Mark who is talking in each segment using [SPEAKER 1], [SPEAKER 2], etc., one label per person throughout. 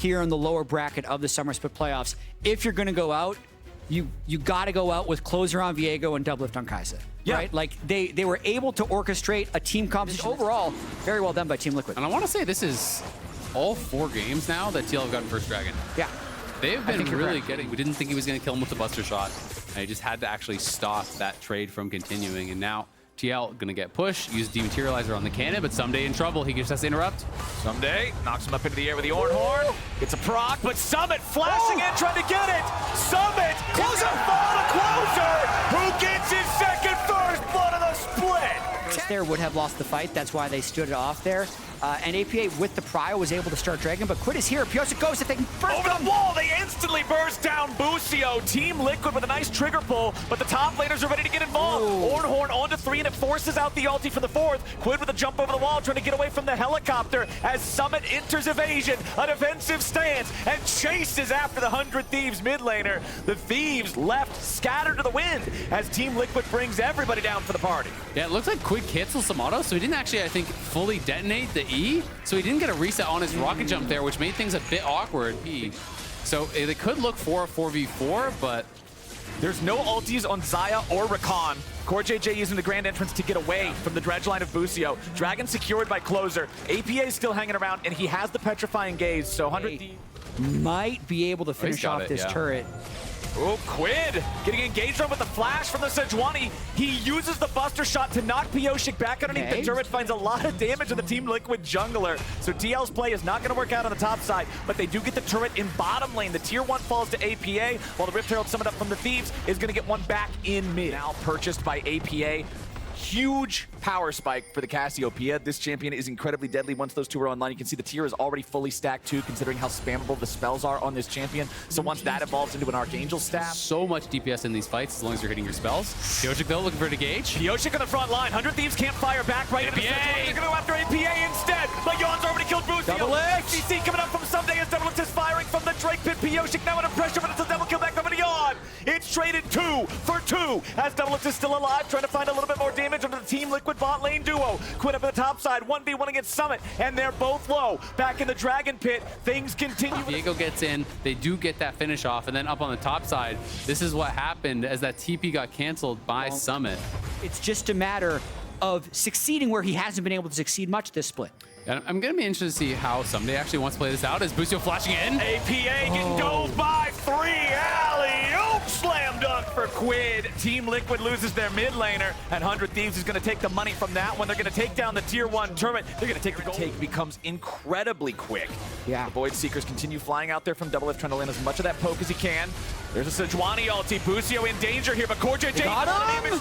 [SPEAKER 1] here in the lower bracket of the Summer Split playoffs. If you're going to go out, you got to go out with closer on Viego and double lift on Kai'Sa.
[SPEAKER 2] Yeah.
[SPEAKER 1] Right? Like, they were able to orchestrate a team composition. Overall, very well done by Team Liquid.
[SPEAKER 3] And I want to say this is all 4 games now that TL have gotten first dragon.
[SPEAKER 1] Yeah.
[SPEAKER 3] They've been really getting. We didn't think he was going to kill him with the Buster Shot. And he just had to actually stop that trade from continuing. And now TL going to get pushed, use Dematerializer on the cannon, but Someday in trouble. He just has to interrupt.
[SPEAKER 2] Someday knocks him up into the air with the Orn Horn. Gets a proc, but Summit flashing in, trying to get it. Summit, closer, fall to closer. Who gets his second first blood of the split?
[SPEAKER 1] There would have lost the fight. That's why they stood it off there. And APA with the prio was able to start Dragon, but Quid is here. Pyosik goes if they can burst
[SPEAKER 2] over the wall. They instantly burst down Busio. Team Liquid with a nice trigger pull, but the top laners are ready to get involved. Ornhorn onto 3, and it forces out the ulti for the 4th. Quid with a jump over the wall, trying to get away from the helicopter as Summit enters evasion, a defensive stance, and chases after the 100 Thieves mid laner. The Thieves left scattered to the wind as Team Liquid brings everybody down for the party.
[SPEAKER 3] Yeah, it looks like Quid canceled some auto, so he didn't actually, I think, fully detonate the E, so he didn't get a reset on his rocket jump there, which made things a bit awkward. So they could look for a 4v4, but
[SPEAKER 2] there's no ultis on Xayah or Rakan. Core JJ using the grand entrance to get away from the dredge line of Busio. Dragon secured by Closer. APA is still hanging around, and he has the petrifying gaze, so 100 Thieves
[SPEAKER 1] might be able to finish off this turret.
[SPEAKER 2] Oh, Quid getting engaged on with the flash from the Sejuani. He uses the Buster Shot to knock Pyosik back underneath the turret, finds a lot of damage on the Team Liquid jungler. So TL's play is not going to work out on the top side, but they do get the turret in bottom lane. The tier 1 falls to APA, while the Rift Herald summoned up from the Thieves is going to get one back in mid. Now purchased by APA. Huge power spike for the Cassiopeia. This champion is incredibly deadly once those 2 are online. You can see the tier is already fully stacked too, considering how spammable the spells are on this champion. So once that evolves into an Archangel staff.
[SPEAKER 3] So much DPS in these fights as long as you're hitting your spells. Pyosik though looking for a gauge.
[SPEAKER 2] Pyosik on the front line. 100 Thieves can't fire back right into the center. They're going to go after APA instead. But Yon's already killed Busio.
[SPEAKER 1] Double X.
[SPEAKER 2] CC coming up from Someday as Double X is firing from the Drake pit. Pyosik now under pressure, but it's a double kill back from Yon. It's traded 2 for 2 as Double X is still alive, trying to find a little bit more damage under the Team Liquid bot lane duo. Quid up at the top side, 1v1 against Summit, and they're both low. Back in the Dragon Pit, things continue.
[SPEAKER 3] Viego gets in, they do get that finish off, and then up on the top side, this is what happened as that TP got canceled by Summit.
[SPEAKER 1] It's just a matter of succeeding where he hasn't been able to succeed much this split.
[SPEAKER 3] And I'm going to be interested to see how Someday actually wants to play this out as Busio flashing in.
[SPEAKER 2] APA getting dove by 3. Alley-oop slam dunk for Quid. Team Liquid loses their mid laner, and 100 Thieves is going to take the money from that one. They're going to take down the tier 1 turret. They're going to take the gold. Take becomes incredibly quick.
[SPEAKER 1] Yeah.
[SPEAKER 2] The Void Seekers continue flying out there from Double F, trying to land as much of that poke as he can. There's a Sejuani ulti. Busio in danger here, but Core JJ got him. 2.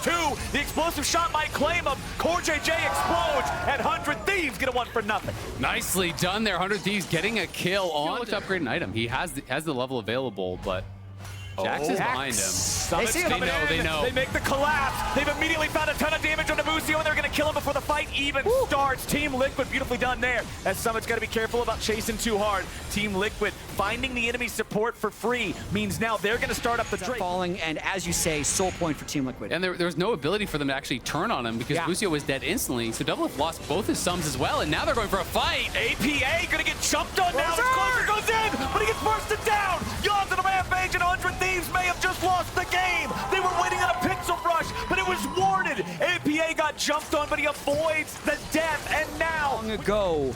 [SPEAKER 2] The explosive shot might claim him. Core JJ explodes, and 100 Thieves get a 1 for nothing.
[SPEAKER 3] Nicely done there. 100 Thieves getting a kill on. Look to upgrade an item. He has the level available, but Jax is behind him. They know.
[SPEAKER 2] They make the collapse. They've immediately found a ton of damage on Busio, and they're going to kill him before the fight even starts. Team Liquid, beautifully done there. As Summit's got to be careful about chasing too hard. Team Liquid finding the enemy support for free means now they're going to start up the Drake.
[SPEAKER 1] Falling, and as you say, soul point for Team Liquid.
[SPEAKER 3] And there was no ability for them to actually turn on him because Busio was dead instantly. So Double F lost both his sums as well, and now they're going for a fight.
[SPEAKER 2] APA going to get jumped on now. Closer goes in, but he gets bursted down. Yon's in a rampage, and 100 Thieves may have just lost the game. They were waiting on a pixel rush, but it was warded. APA got jumped on, but he avoids the death, and now...
[SPEAKER 1] Long ago,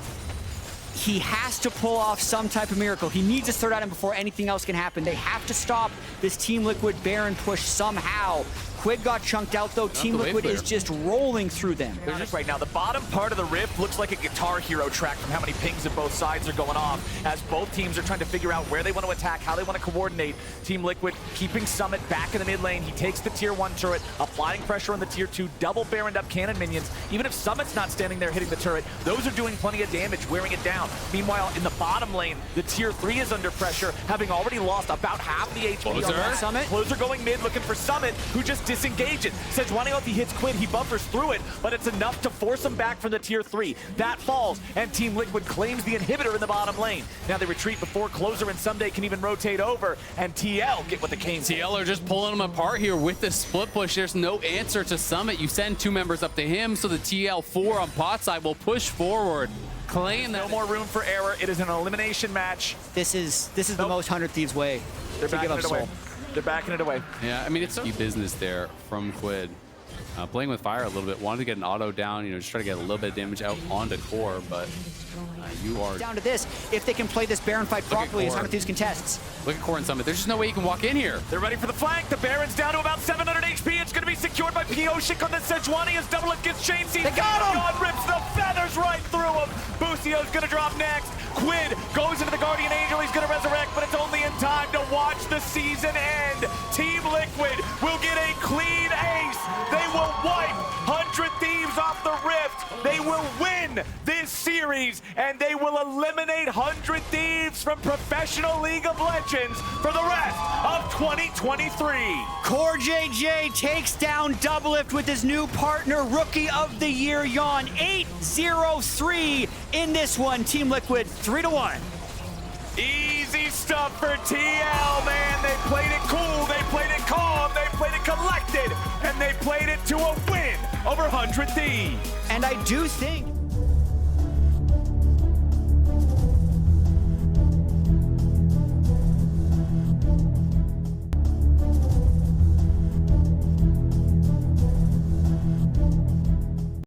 [SPEAKER 1] he has to pull off some type of miracle. He needs his 3rd item before anything else can happen. They have to stop this Team Liquid Baron push somehow. Quid got chunked out though. Team Liquid is just rolling through them.
[SPEAKER 2] They're just right now. The bottom part of the rift looks like a Guitar Hero track from how many pings of both sides are going off as both teams are trying to figure out where they want to attack, how they want to coordinate. Team Liquid keeping Summit back in the mid lane. He takes the tier 1 turret, applying pressure on the tier 2, double baroned up cannon minions. Even if Summit's not standing there hitting the turret, those are doing plenty of damage, wearing it down. Meanwhile, in the bottom lane, the tier 3 is under pressure, having already lost about half the HP on that Summit. Closer going mid, looking for Summit, who just disengages. Sejuani ulti hits Quid, he buffers through it, but it's enough to force him back from the tier 3. That falls, and Team Liquid claims the inhibitor in the bottom lane. Now they retreat before Closer and Someday can even rotate over, and TL get what they came for.
[SPEAKER 3] TL are just pulling them apart here with the split push. There's no answer to Summit. You send 2 members up to him, so the TL4 on bot side will push forward. claim that.
[SPEAKER 2] No more room for error. It is an elimination match.
[SPEAKER 1] This is the most 100 Thieves way
[SPEAKER 2] They're
[SPEAKER 1] to give
[SPEAKER 2] backing
[SPEAKER 1] up
[SPEAKER 2] it away.
[SPEAKER 1] soul.
[SPEAKER 2] They're backing it away.
[SPEAKER 3] Yeah, I mean, it's key business there from Quid. Playing with fire a little bit, wanted to get an auto down, just try to get a little bit of damage out onto core, but you are
[SPEAKER 1] Down to this, if they can play this Baron fight properly, as 100 Thieves contests.
[SPEAKER 3] Look at Core and Summit. There's just no way you can walk in here.
[SPEAKER 2] They're ready for the flank. The Baron's down to about 700 HP. It's going to be secured by Pioshik on the Sejuani as Double Lift gets chain seized.
[SPEAKER 1] They got him!
[SPEAKER 2] God rips the feathers right through him. Busio's going to drop next. Quid goes into the Guardian Angel. He's going to resurrect, but it's only in time to watch the season end. Team Liquid will get a clean ace. They will wipe 100 Thieves off the Rift. They will win this series, and they will eliminate 100 Thieves from Professional League of Legends for the rest of 2023.
[SPEAKER 1] Core JJ takes down Double Lift with his new partner, Rookie of the Year, Yawn. 8-0-3 in this one. Team Liquid, 3-1.
[SPEAKER 2] Easy stuff for TL, man. They played it cool, they played it calm, they played it collected, and they played it to a win over 100 Thieves.
[SPEAKER 1] And I do think